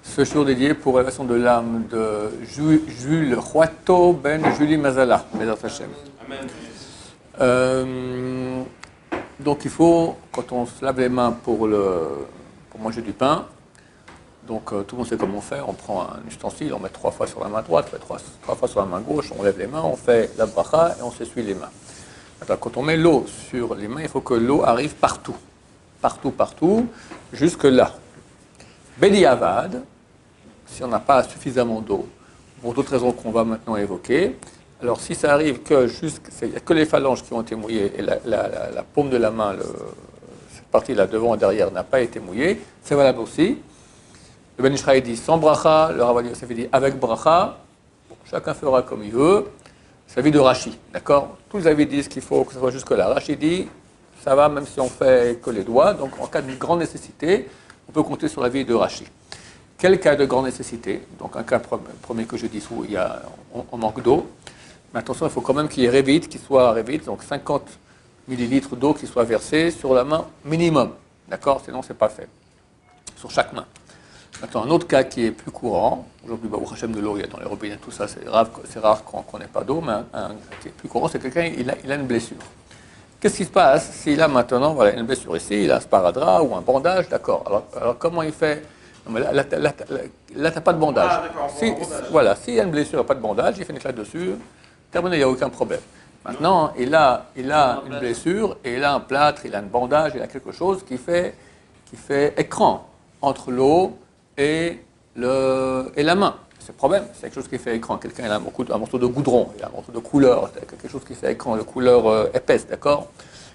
Ce jour dédié pour l'élévation de l'âme de Jules Huato Ben Julie Mazala, Bezat Hashem. Amen. Donc il faut, quand on se lave les mains pour manger du pain, donc tout le monde sait comment on fait, on prend un ustensile, on met 3 fois sur la main droite, on met 3 fois sur la main gauche, on lève les mains, on fait la bracha et on s'essuie les mains. Maintenant, quand on met l'eau sur les mains, il faut que l'eau arrive partout, jusque là. Bediavad, si on n'a pas suffisamment d'eau, pour d'autres raisons qu'on va maintenant évoquer, alors si ça arrive que il n'y a que les phalanges qui ont été mouillées et la paume de la main, cette partie-là devant et derrière n'a pas été mouillée, c'est valable aussi. Le Ben Ish Chai dit sans bracha, le Rav Yosef dit avec bracha, bon, chacun fera comme il veut, c'est l'avis de Rashi, d'accord? Tous les avis disent qu'il faut que ce soit jusque-là. Rashi dit, ça va même si on fait que les doigts, donc en cas de grande nécessité, on peut compter sur l'avis de Rashi. Quel cas de grande nécessité? Donc un cas premier que je dis où on manque d'eau. Mais attention, il faut quand même qu'il y ait révite, donc 50 millilitres d'eau qui soit versée sur la main minimum. D'accord? Sinon, ce n'est pas fait. Sur chaque main. Maintenant, un autre cas qui est plus courant, aujourd'hui, au Hachem de l'eau, il y a dans les robinets, tout ça, c'est rare qu'on n'ait pas d'eau, mais un qui est plus courant, c'est quelqu'un, il a une blessure. Qu'est-ce qui se passe s'il a maintenant, voilà, une blessure ici, il a un sparadrap ou un bandage, d'accord. Alors comment il fait? Non, mais là, tu n'as pas de bandage. Ah, d'accord, voilà, s'il y a une blessure, il n'y a pas de bandage, il fait une éclat dessus, terminé, il n'y a aucun problème. Maintenant, il a une blessure, et il a un plâtre, il a un bandage, il a quelque chose qui fait écran entre l'eau et la main. C'est le problème, c'est quelque chose qui fait écran. Quelqu'un il a un morceau de goudron, il a un morceau de couleur, quelque chose qui fait écran, de couleur épaisse, d'accord,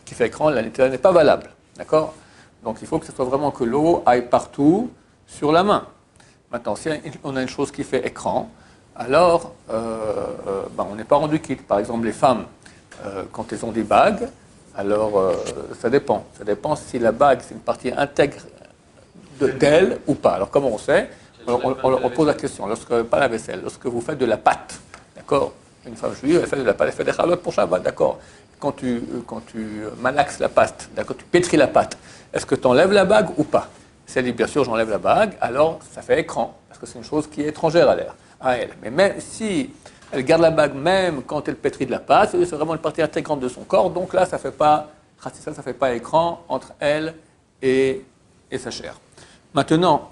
qui fait écran, la n'est pas valable, d'accord. Donc il faut que ce soit vraiment que l'eau aille partout sur la main. Maintenant, si on a une chose qui fait écran, alors on n'est pas rendu quitte. Par exemple, les femmes, quand elles ont des bagues, alors ça dépend. Ça dépend si la bague, c'est une partie intègre d'elle ou pas. Alors comment on sait? On pose la question, pas la vaisselle, lorsque vous faites de la pâte, d'accord? Une femme juive, elle fait de la pâte, elle fait des chalotes pour Shabbat, d'accord? Quand tu malaxes la pâte, d'accord, tu pétris la pâte, est-ce que tu enlèves la bague ou pas? Si elle dit bien sûr j'enlève la bague, alors ça fait écran, parce que c'est une chose qui est étrangère à elle. Mais même si elle garde la bague même quand elle pétrit de la pâte, c'est vraiment une partie intégrante de son corps, donc là ça fait pas écran entre elle et sa chair. Maintenant,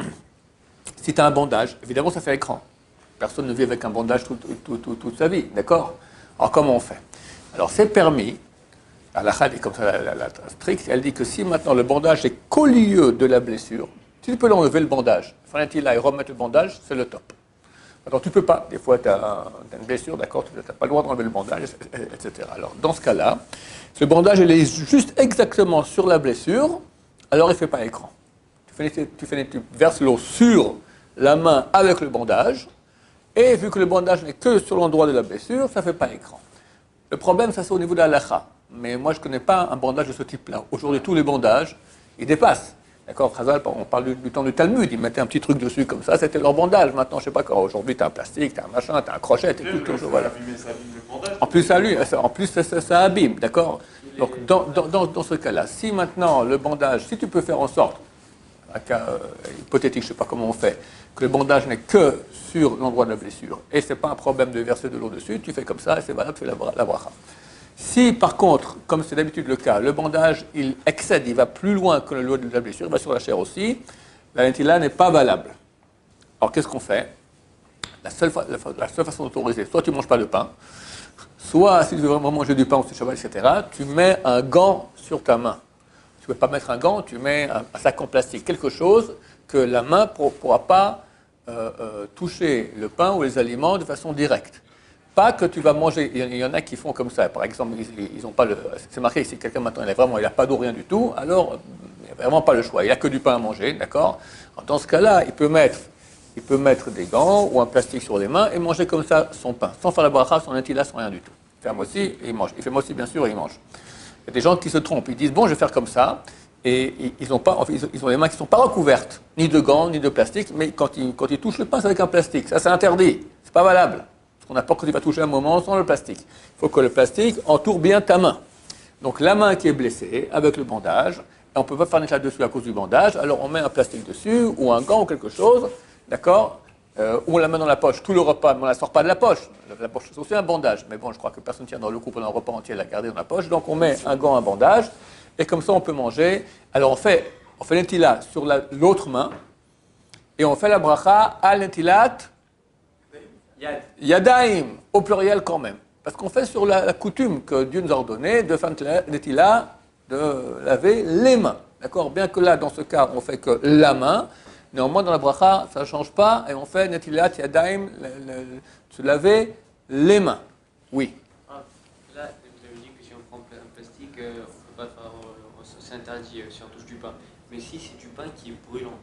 si tu as un bandage, évidemment ça fait écran. Personne ne vit avec un bandage toute sa vie, d'accord? Alors comment on fait? Alors c'est permis, la Chad est comme ça, la stricte, elle dit que si maintenant le bandage est qu'au lieu de la blessure, tu peux l'enlever le bandage. Fallait-il là et remettre le bandage, c'est le top. Alors tu ne peux pas, des fois tu as une blessure, d'accord, tu n'as pas le droit d'enlever le bandage, etc. Alors dans ce cas-là, ce bandage il est juste exactement sur la blessure, alors il ne fait pas écran. Tu verses l'eau sur la main avec le bandage, et vu que le bandage n'est que sur l'endroit de la blessure, ça ne fait pas écran. Le problème, ça c'est au niveau de la halakha. Mais moi, je ne connais pas un bandage de ce type-là. Aujourd'hui, tous les bandages, ils dépassent. D'accord, Chazal, on parle du temps du Talmud, ils mettaient un petit truc dessus comme ça, c'était leur bandage. Maintenant, je ne sais pas quand. Aujourd'hui, tu as un plastique, tu as un machin, tu as un crochet, tu tout. Voilà. En plus, ça abîme, d'accord. Donc, dans ce cas-là, si maintenant le bandage, si tu peux faire en sorte, un cas hypothétique, je ne sais pas comment on fait, que le bandage n'est que sur l'endroit de la blessure, et ce n'est pas un problème de verser de l'eau dessus, tu fais comme ça, et c'est valable, tu fais la bracha. Si par contre, comme c'est d'habitude le cas, le bandage il excède, il va plus loin que le lot de la blessure, il va sur la chair aussi, la lentilla n'est pas valable. Alors qu'est-ce qu'on fait? La seule façon d'autoriser, soit tu ne manges pas de pain, soit si tu veux vraiment manger du pain ou du cheval, etc., tu mets un gant sur ta main. Tu ne peux pas mettre un gant, tu mets un sac en plastique, quelque chose que la main ne pourra pas toucher le pain ou les aliments de façon directe. Pas que tu vas manger, il y en a qui font comme ça, par exemple, ils n'ont pas c'est marqué ici, quelqu'un maintenant, il n'a pas d'eau, rien du tout, alors il n'y a vraiment pas le choix, il n'a que du pain à manger, d'accord? Dans ce cas-là, il peut mettre des gants ou un plastique sur les mains et manger comme ça son pain, sans faire la bracha, sans lentilla, sans rien du tout. Il fait aussi et il mange, il fait aussi bien sûr et il mange. Il y a des gens qui se trompent, ils disent bon je vais faire comme ça, et ils ont les mains qui ne sont pas recouvertes, ni de gants, ni de plastique, mais quand ils touchent le pain, c'est avec un plastique, ça c'est interdit, c'est pas valable. On n'a pas que tu vas toucher un moment sans le plastique. Il faut que le plastique entoure bien ta main. Donc la main qui est blessée avec le bandage, et on ne peut pas faire nettoyer dessus à cause du bandage, alors on met un plastique dessus, ou un gant, ou quelque chose, d'accord, ou on la met dans la poche, tout le repas, mais on ne la sort pas de la poche. La poche, c'est aussi un bandage, mais bon, je crois que personne ne tient dans le cou pendant un repas entier, la garder dans la poche, donc on met un gant, un bandage, et comme ça on peut manger. Alors on fait l'intila sur l'autre main, et on fait la bracha al netilat yadaim, au pluriel quand même. Parce qu'on fait sur la coutume que Dieu nous a ordonnée de faire netilat, de laver les mains. D'accord? Bien que là, dans ce cas, on fait que la main, néanmoins dans la bracha, ça ne change pas, et on fait netilat yadaim, se laver les mains. Oui. Ah, là, vous avez dit que si on prend un plastique, on ne peut pas faire, c'est interdit si on touche du pain. Mais si c'est du pain qui est brûlant,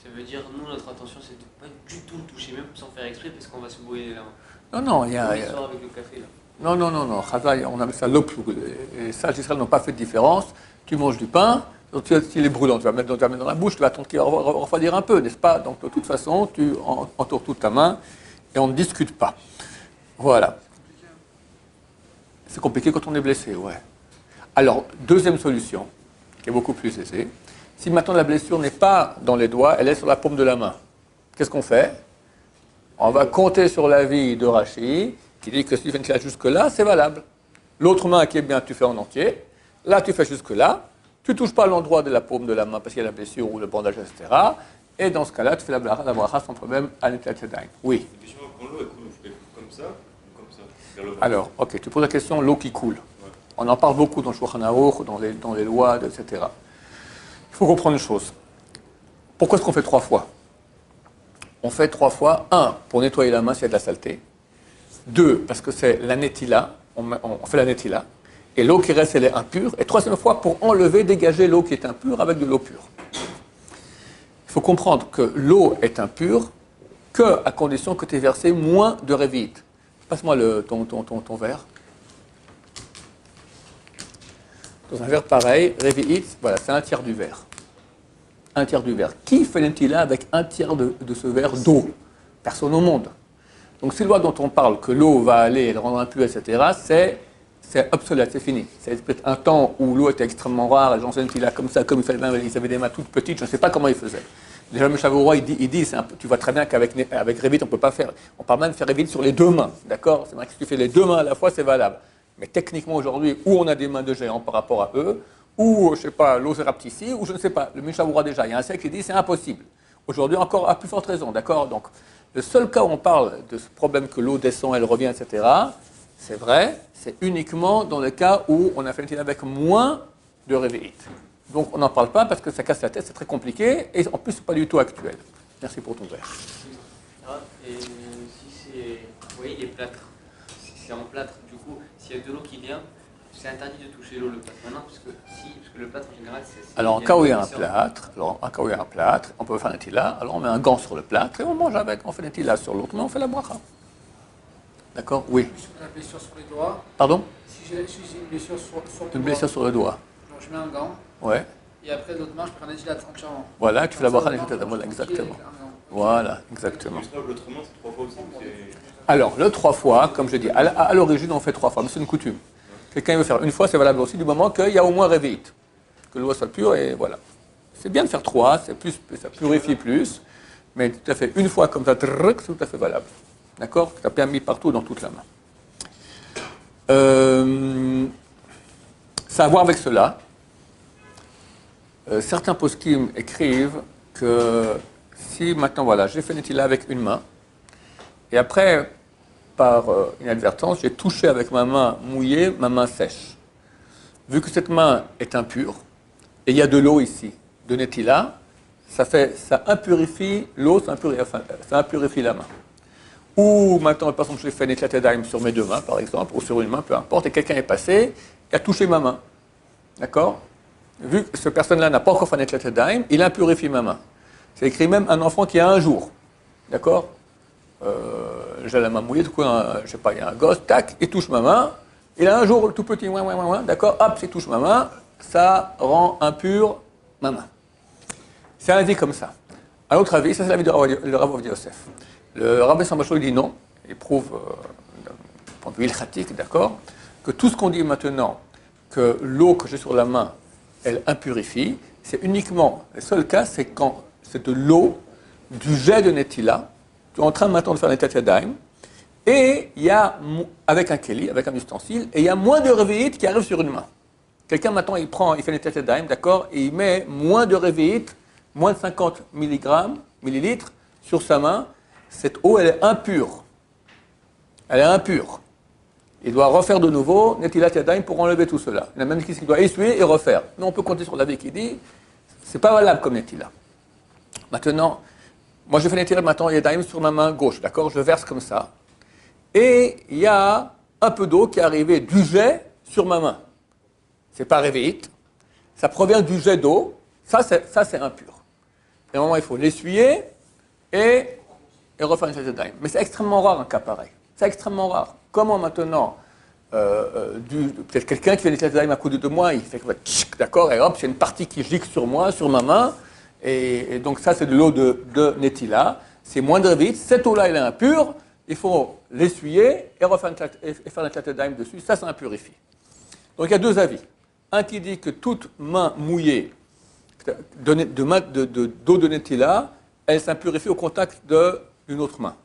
ça veut dire, nous, notre intention, c'est de pas du tout le toucher, même sans faire exprès, parce qu'on va se brûler les mains. Non, il y a... Avec le café, là. Non. Chazal, on appelle ça l'eau brûlée. Et ça, les Israéliens n'ont pas fait de différence. Tu manges du pain, donc s'il est brûlant, tu vas mettre dans la bouche, tu vas attendre qu'il refroidir un peu, n'est-ce pas? Donc de toute façon, tu entoures toute ta main et on ne discute pas. Voilà. C'est compliqué quand on est blessé, ouais. Alors, deuxième solution, qui est beaucoup plus aisée. Si maintenant la blessure n'est pas dans les doigts, elle est sur la paume de la main. Qu'est-ce qu'on fait? On va compter sur l'avis de Rashi, qui dit que si tu fais jusque-là, c'est valable. L'autre main qui est bien, tu fais en entier. Là, tu fais jusque-là. Tu ne touches pas l'endroit de la paume de la main parce qu'il y a la blessure ou le bandage, etc. Et dans ce cas-là, tu fais la bracha sans problème à l'Netilat Yadayim. Oui. Quand l'eau coule, on fait comme ça ou comme ça vers le bas. Alors, ok, tu poses la question, l'eau qui coule. Ouais. On en parle beaucoup dans le Shulchan Aruch, dans les lois, etc. Il faut comprendre une chose. Pourquoi est-ce qu'on fait 3 fois? On fait 3 fois. 1, pour nettoyer la main s'il y a de la saleté. 2, parce que c'est la netila. On fait la netila. Et l'eau qui reste, elle est impure. Et 3e fois, pour enlever, dégager l'eau qui est impure avec de l'eau pure. Il faut comprendre que l'eau est impure qu'à condition que tu aies versé moins de révite. Passe-moi ton verre. Dans un verre pareil, révite, voilà, c'est 1/3 du verre. 1/3 du verre. Qui fait l'intila avec 1/3 de ce verre d'eau? Personne au monde. Donc ces lois dont on parle, que l'eau va aller, le rendre impure, etc., c'est obsolète, c'est fini. C'est peut-être un temps où l'eau était extrêmement rare, les gens faisaient l'intila comme ça, comme ils avaient des mains toutes petites, je ne sais pas comment ils faisaient. Déjà, le Chavorois, il dit tu vois très bien qu'avec révite, on ne peut pas faire. On parle même de faire révite sur les 2 mains, d'accord? C'est vrai que si tu fais les 2 mains à la fois, c'est valable. Mais techniquement, aujourd'hui, où on a des mains de géants par rapport à eux, ou, je ne sais pas, l'eau ici, ou je ne sais pas. Le Mishavura, déjà, il y a un siècle qui dit c'est impossible. Aujourd'hui, encore à plus forte raison, d'accord? Donc, le seul cas où on parle de ce problème que l'eau descend, elle revient, etc., c'est vrai, c'est uniquement dans le cas où on a fait une avec moins de révéite. Donc, on n'en parle pas parce que ça casse la tête, c'est très compliqué, et en plus, ce n'est pas du tout actuel. Merci pour ton verre. Et si c'est, vous voyez, les plâtres, si c'est en plâtre, du coup, s'il y a de l'eau qui vient, c'est interdit de toucher l'eau, le plâtre maintenant, parce que le plâtre en général, c'est... Alors, en cas où il y a un plâtre, on peut faire un tila, alors on met un gant sur le plâtre et on mange avec, on fait un tila sur l'autre, mais on fait la bracha. D'accord? Oui. Une blessure sur les doigts. Pardon? Si j'ai une blessure sur le Une blessure sur le doigt. Donc je mets un gant. Ouais. Et après, l'autre main, je prends un étilat entièrement. Voilà, tu fais la bracha exactement. Voilà, exactement. L'autre main, c'est 3 fois aussi. Alors, le 3 fois, comme je dis, à l'origine, on fait 3 fois, mais c'est une coutume. Quelqu'un veut faire une fois, c'est valable aussi du moment qu'il y a au moins révite. Que l'eau soit pure et voilà. C'est bien de faire 3, ça purifie plus, mais tout à fait une fois comme ça, c'est tout à fait valable. D'accord? Ça a bien mis partout dans toute la main. Ça a à voir avec cela. Certains poskim écrivent que si maintenant, voilà, j'ai fait netila avec une main, et après, par inadvertance, j'ai touché avec ma main mouillée, ma main sèche. Vu que cette main est impure, et il y a de l'eau ici, de netila, ça impurifie l'eau, ça impurifie la main. Ou maintenant, par exemple, j'ai fait netilat yadayim sur mes 2 mains, par exemple, ou sur une main, peu importe, et quelqu'un est passé et a touché ma main. D'accord? Vu que cette personne-là n'a pas encore fait netilat yadayim, il impurifie ma main. C'est écrit même un enfant qui a 1 jour. D'accord? J'ai la main mouillée, du coup, je sais pas, il y a un gosse, tac, il touche ma main, il a 1 jour tout petit, d'accord, hop, il touche ma main, ça rend impure ma main. C'est un avis comme ça. Un autre avis, ça c'est l'avis de Rav Ovadia Yosef. Le Rabbi Sambachou dit non, il prouve, point de vue ilchatique, d'accord, que tout ce qu'on dit maintenant que l'eau que j'ai sur la main, elle impurifie, c'est uniquement, le seul cas, c'est quand c'est de l'eau, du jet de Netila. Tu es en train maintenant de faire Netilat Yadayim, et il y a, avec un keli, avec un ustensile, et il y a moins de réveillite qui arrive sur une main. Quelqu'un maintenant, il fait Netilat Yadayim, d'accord, et il met moins de réveillite, moins de 50 millilitres sur sa main. Cette eau, elle est impure. Elle est impure. Il doit refaire de nouveau Netilat Yadayim pour enlever tout cela. Il y a même qui doit essuyer et refaire. Mais on peut compter sur l'avis qui dit, c'est pas valable comme Netila. Maintenant, moi je fais Netilat maintenant Yadayim sur ma main gauche, d'accord, je verse comme ça. Et il y a un peu d'eau qui est arrivée du jet sur ma main. C'est pas réveillite. Ça provient du jet d'eau. Ça, c'est impur. Et à un moment, il faut l'essuyer et refaire une Netilat Yadayim. Mais c'est extrêmement rare un cas pareil. C'est extrêmement rare. Comment maintenant, peut-être quelqu'un qui fait Netilat Yadayim à côté de moi, il fait comme ça, d'accord, et hop, c'est une partie qui gicle sur moi, sur ma main, et donc ça c'est de l'eau de Netila, c'est moins de réveillite, cette eau-là elle est impure, il faut l'essuyer et faire Netilat Yadayim dessus, ça impurifie. Donc il y a deux avis. Un qui dit que toute main mouillée d'eau de Netila, elle s'impurifie au contact d'une autre main.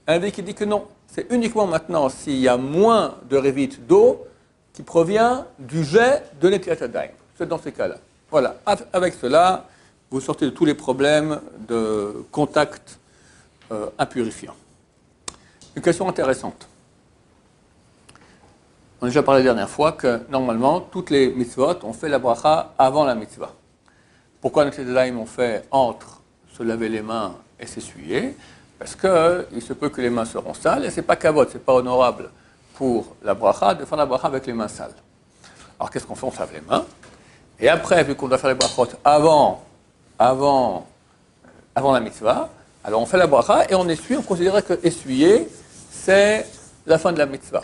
Un avis qui dit que non, c'est uniquement maintenant s'il y a moins de révite d'eau qui provient du jet de Netilat Yadayim. C'est dans ces cas-là. Voilà, avec cela, vous sortez de tous les problèmes de contact impurifiant. Une question intéressante. On a déjà parlé la dernière fois que normalement, toutes les mitzvot, on fait la bracha avant la mitzvah. Pourquoi Netilat Yadayim on fait entre se laver les mains et s'essuyer? Parce qu'il se peut que les mains seront sales, et ce n'est pas kavod, ce n'est pas honorable pour la bracha de faire la bracha avec les mains sales. Alors qu'est-ce qu'on fait? On se lave les mains, et après, vu qu'on doit faire les brachot avant la mitzvah, alors on fait la bracha et on essuie, on considère que essuyer, c'est la fin de la mitzvah.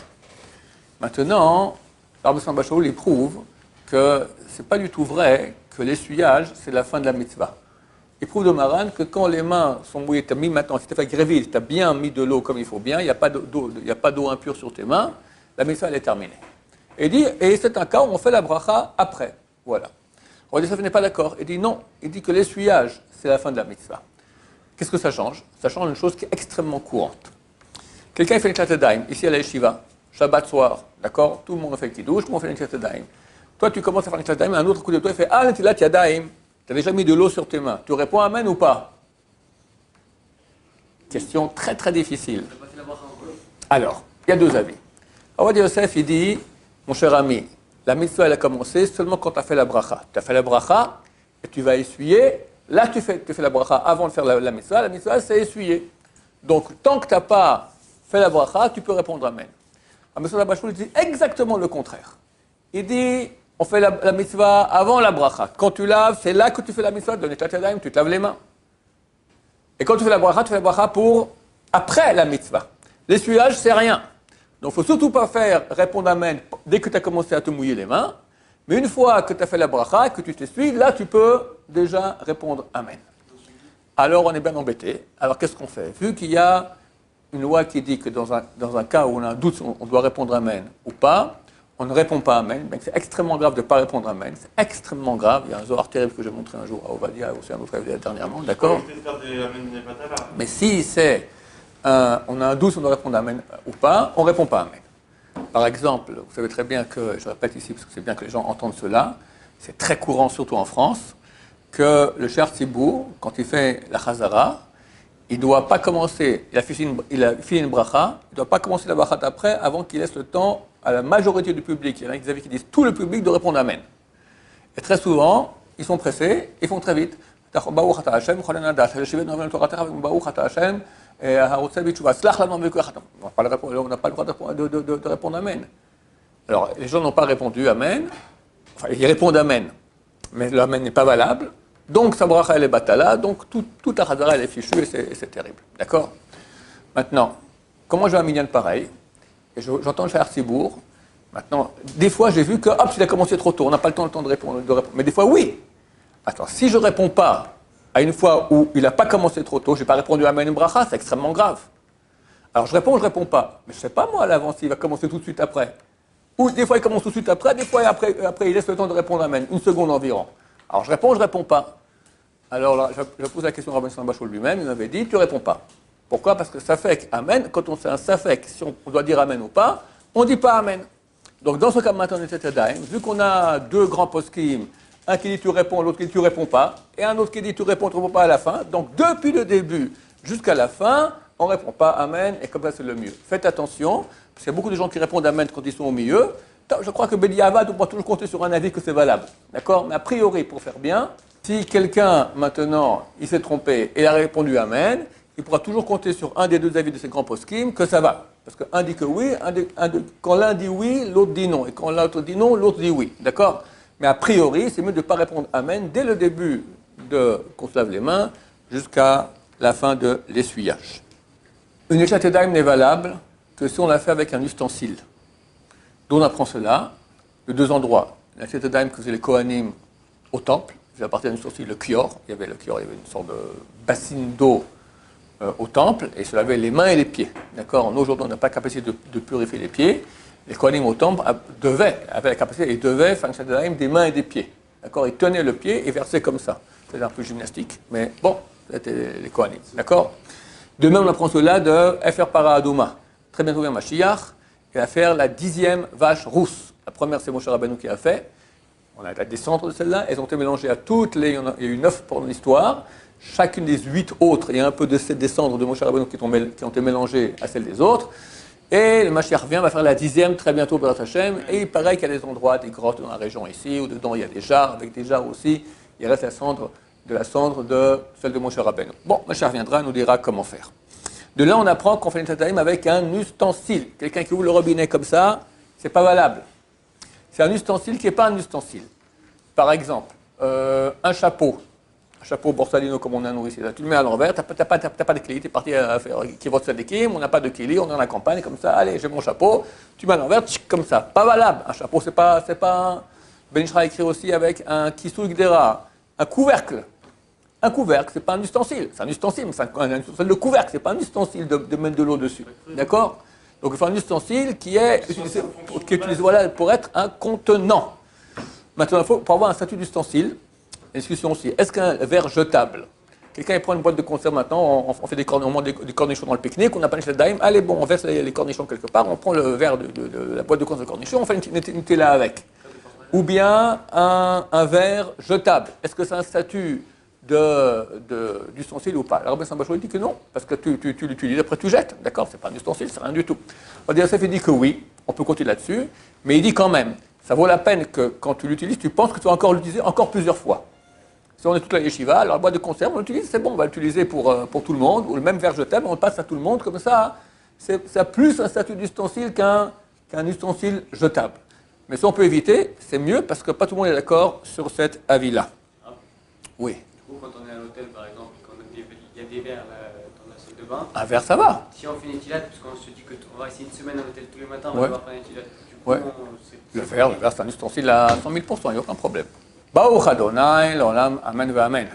Maintenant, Rabbi Samson Bachoul, il prouve que ce n'est pas du tout vrai que l'essuyage, c'est la fin de la mitzvah. Il prouve de Maran que quand les mains sont mouillées, tu as mis maintenant, si tu as fait gréville, tu as bien mis de l'eau comme il faut bien, il n'y a pas d'eau impure sur tes mains, la mitzvah elle est terminée. Et il dit, et c'est un cas où on fait la bracha après. Voilà. Rabbi Yosef n'est pas d'accord. Il dit non, il dit que l'essuyage, c'est la fin de la mitzvah. Qu'est-ce que ça change? Ça change une chose qui est extrêmement courante. Quelqu'un fait une Netilat Yadayim, ici à la yeshiva, Shabbat soir, d'accord? Tout le monde fait le kiddush, tout le monde fait une Netilat Yadayim. Toi, tu commences à faire une Netilat Yadayim, un autre coup de toi, il fait ah, Netilat Yadayim. Tu as déjà mis de l'eau sur tes mains. Tu réponds amen ou pas? Question très très difficile. Alors, il y a deux avis. Rabbi Yosef, il dit, mon cher ami, la mitzvah elle a commencé seulement quand tu as fait la bracha. Tu as fait la bracha et tu vas essuyer. Là, tu fais la bracha avant de faire la mitzvah. La mitzvah, c'est essuyer. Donc, tant que tu n'as pas fait la bracha, tu peux répondre amen. Rabbi Samson Bachoul dit exactement le contraire. Il dit, on fait la mitzvah avant la bracha. Quand tu laves, c'est là que tu fais la mitzvah de Netilat Yadayim, tu te laves les mains. Et quand tu fais la bracha, tu fais la bracha pour après la mitzvah. L'essuyage, c'est rien. Donc, il ne faut surtout pas répondre amen dès que tu as commencé à te mouiller les mains. Mais une fois que tu as fait la bracha, que tu t'essuies, là, tu peux déjà répondre amen. Alors, on est bien embêté. Alors, qu'est-ce qu'on fait? Vu qu'il y a une loi qui dit que dans un cas où on a un doute, on doit répondre amen ou pas, on ne répond pas amen. C'est extrêmement grave de ne pas répondre amen. C'est extrêmement grave. Il y a un zohar terrible que j'ai montré un jour à Ovadia, aussi un autre dernièrement, d'accord? Mais si on a un doute, on doit répondre amen ou pas, on ne répond pas amen. Par exemple, vous savez très bien que, je répète ici parce que c'est bien que les gens entendent cela, c'est très courant, surtout en France, que le Cher Tzibour, quand il fait la Chazara, il ne doit pas commencer, il a fait une bracha, il ne doit pas commencer la bracha après avant qu'il laisse le temps à la majorité du public. Il y en a qui disent tout le public de répondre amen. Et très souvent, ils sont pressés, ils font très vite. On n'a pas le droit de répondre amen. Alors, les gens n'ont pas répondu amen, enfin, ils répondent amen, mais l'amen n'est pas valable, donc sa bracha elle est batala, donc toute la chazara elle est fichue et c'est terrible. D'accord? Maintenant, comment j'ai un minyan pareil, et j'entends le faire Tzibour, maintenant, des fois j'ai vu que, hop, il a commencé trop tôt, on n'a pas le temps de répondre, mais des fois oui. Attends, si je ne réponds pas à une fois où il n'a pas commencé trop tôt, je n'ai pas répondu à Amen Bracha, c'est extrêmement grave. Alors je réponds pas. Mais je ne sais pas moi à l'avance s'il va commencer tout de suite après. Ou des fois, il commence tout de suite après, des fois, après il laisse le temps de répondre Amen, une seconde environ. Alors, je réponds pas. Alors là, je pose la question à Rabbi Sambachol lui-même, il m'avait dit, tu réponds pas. Pourquoi? Parce que Safek, Amen, quand on fait un Safek, si on doit dire Amen ou pas, on ne dit pas Amen. Donc, dans ce cas maintenant, vu qu'on a deux grands poskim, un qui dit tu réponds, l'autre qui dit tu réponds pas, et un autre qui dit tu réponds pas à la fin, donc depuis le début jusqu'à la fin, on ne répond pas Amen, et comme ça c'est le mieux. Faites attention, parce qu'il y a beaucoup de gens qui répondent Amen quand ils sont au milieu. Je crois que Bediavad, on pourra toujours compter sur un avis que c'est valable. D'accord? Mais a priori, pour faire bien, si quelqu'un, maintenant, il s'est trompé et a répondu Amen, il pourra toujours compter sur un des deux avis de ces grands poskim que ça va. Parce qu'un dit que oui, quand l'un dit oui, l'autre dit non. Et quand l'autre dit non, l'autre dit oui. D'accord? Mais a priori, c'est mieux de ne pas répondre Amen dès le début qu'on se lave les mains jusqu'à la fin de l'essuyage. Une échate d'âme n'est valable que si on l'a fait avec un ustensile. D'où on apprend cela? De deux endroits. La échate d'âme que faisaient les Kohanim au temple, c'est à partir d'un ustensile, le kior. Il y avait une sorte de bassine d'eau au temple et se laver les mains et les pieds. D'accord? Nous, aujourd'hui, on n'a pas la capacité de purifier les pieds. Les Kohanim au temple avaient la capacité et devaient faire une d'âme des mains et des pieds. D'accord? Ils tenaient le pied et versaient comme ça. C'est un peu gymnastique, mais bon, c'était les Kohanim. D'accord? De même, on apprend cela de Efer Para Adouma. Très bientôt vient Mashiach. Il va faire la 10e vache rousse. La première, c'est Moshe Rabbeinu qui a fait. On a la descente de celle-là. Elles ont été mélangées à toutes les. Il y a eu 9 pour l'histoire. Chacune des 8 autres, il y a un peu de ces descendres de Moshe Rabbeinu qui ont été mélangées à celles des autres. Et le Mashiach vient, va faire la 10e très bientôt pour Hashem. Et il paraît qu'il y a des endroits, des grottes dans la région ici, où dedans il y a des jarres, avec des jarres aussi. Il reste la cendre de celle de Moshe Rabbeinu. Bon, Mashiach viendra, nous dira comment faire. De là, on apprend qu'on fait une Tataïm avec un ustensile. Quelqu'un qui ouvre le robinet comme ça, c'est pas valable. C'est un ustensile qui n'est pas un ustensile. Par exemple, un chapeau borsalino comme on a nous ici. Là, tu le mets à l'envers, tu n'as pas de clé, tu es parti à faire Kivot Sadikim, on n'a pas de kili, on est dans la campagne, comme ça, allez, j'ai mon chapeau, tu mets à l'envers, comme ça. Pas valable. Un chapeau, c'est pas Ben Ishra écrit aussi avec un Kisou Gdera, un couvercle. Un couvercle, c'est pas un ustensile. C'est un ustensile, mais c'est un ustensile de couvercle, c'est pas un ustensile de mettre de l'eau dessus. D'accord? Donc il faut un ustensile qui est utilisé voilà, pour être un contenant. Maintenant, pour avoir un statut d'ustensile, la discussion aussi, est-ce qu'un verre jetable, quelqu'un prend une boîte de conserve maintenant, on fait des cornichons dans le pique-nique, on n'a pas une daim, allez bon, on verse les cornichons quelque part, on prend le verre de la boîte de conserve de cornichons, on fait une télé avec. Ou bien un verre jetable, est-ce que c'est un statut d'ustensile ou pas? Alors, Rabbi Sambachol dit que non, parce que tu l'utilises, après tu jettes, d'accord? C'est pas un ustensile, c'est rien du tout. On dit, il dit que oui, on peut continuer là-dessus, mais il dit quand même, ça vaut la peine que quand tu l'utilises, tu penses que tu vas encore l'utiliser encore plusieurs fois. Si on est toute la yeshiva, alors la boîte de conserve, on l'utilise, c'est bon, on va l'utiliser pour tout le monde, ou le même verre jetable, on le passe à tout le monde, comme ça, ça a plus un statut d'ustensile qu'un ustensile jetable. Mais si on peut éviter, c'est mieux, parce que pas tout le monde est d'accord sur cet avis-là. Oui. Quand on est à l'hôtel, par exemple, il y a des verres dans la salle de bain. Un verre, ça va. Si on fait une étilade, parce qu'on se dit qu'on va essayer une semaine à l'hôtel tous les matins, on Ouais. va devoir faire une étilade. Ouais. Le verre, c'est un ustensile à 100 000%, il n'y a aucun problème. Baruch Adonai, l'olam, amen, amen.